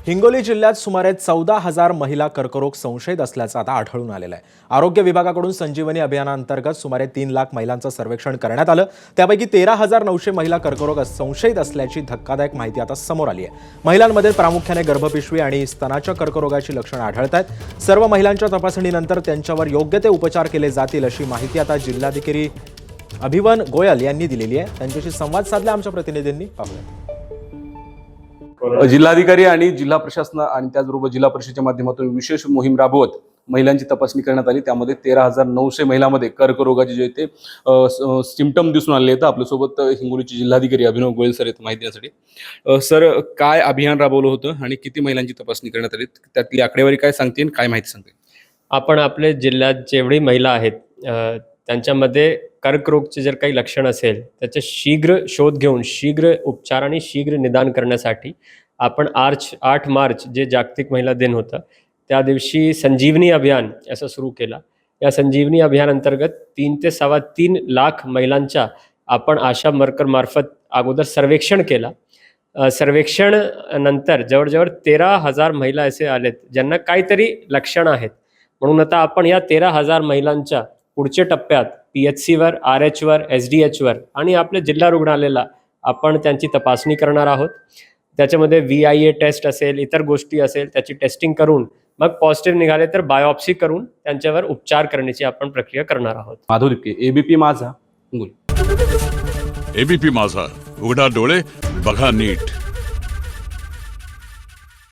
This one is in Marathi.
हिंगोली जिल्ह्यात सुमारे 14,000 महिला कर्करोग संशयित असल्याचं आता आढळून आलेलं आहे। आरोग्य विभागाकडून संजीवनी अभियानांतर्गत सुमारे 3 लाख महिलांचं सर्वेक्षण करण्यात आलं। त्यापैकी 13,900 महिला कर्करोग संशयित असल्याची धक्कादायक माहिती आता समोर आली आहे। महिलांमध्ये प्रामुख्याने गर्भपिशवी आणि स्तनाच्या कर्करोगाची लक्षणं आढळत आहेत। सर्व महिलांच्या तपासणीनंतर त्यांच्यावर योग्य ते उपचार केले जातील अशी माहिती आता जिल्हाधिकारी अभिवन गोयल यांनी दिलेली आहे। त्यांच्याशी संवाद साधला आमच्या प्रतिनिधींनी, पाहूया। जिल्हाधिकारी आणि जिल्हा प्रशासन आणि त्याचबरोबर जिल्हा परिषदेच्या माध्यमातून विशेष मोहीम राबवत महिलांची तपासणी करण्यात आली। त्यामध्ये 13,900 महिलांमध्ये कर्करोगाचे जे ते सिम्पटम दिसून आले आहेत। आपल्यासोबत हिंगोलीचे जिल्हाधिकारी अभिनव गोयल सर आहेत माहिती देण्यासाठी। सर, काय अभियान राबवलं होतं आणि किती महिलांची तपासणी करण्यात आली, त्यातली आकडेवारी काय सांगते आणि काय माहिती सांगते? आपण आपल्या जिल्ह्यात जेवढी महिला आहेत त्यांच्यामध्ये कर्करोगचे जर काही लक्षण असेल त्याचे शीघ्र शोध घेऊन शीघ्र उपचार आणि शीघ्र निदान करण्यासाठी आपण 8 मार्च जे जागतिक महिला दिन होतं त्या दिवशी संजीवनी अभियान असं सुरू केलं। या संजीवनी अभियान अंतर्गत 3 ते 3.25 लाख महिलांच्या आपण आशा वर्कर मार्फत अगोदर सर्वेक्षण केलं। सर्वेक्षण नंतर जवळजवळ 13,000 महिला असे आलेत ज्यांना काहीतरी लक्षणं आहेत, म्हणून आता आपण या 13,000 महिलांच्या पुढच्या टप्प्यात PHC वर, RH वर, SDH वर आणि आपल्या जिल्हा रुग्णालयाला आपण त्यांची तपासणी करणार आहोत। त्याच्यामध्ये VIA टेस्ट असेल, इतर गोष्टी असेल, त्याची टेस्टिंग करून मग पॉझिटिव्ह निघाले तर बायोप्सी करून त्यांच्यावर उपचार करण्याची आपण प्रक्रिया करणार आहोत। माधव दिपके, ABP माझा, हिंगोली। ABP माझा, उघडा डोळे बघा नीट।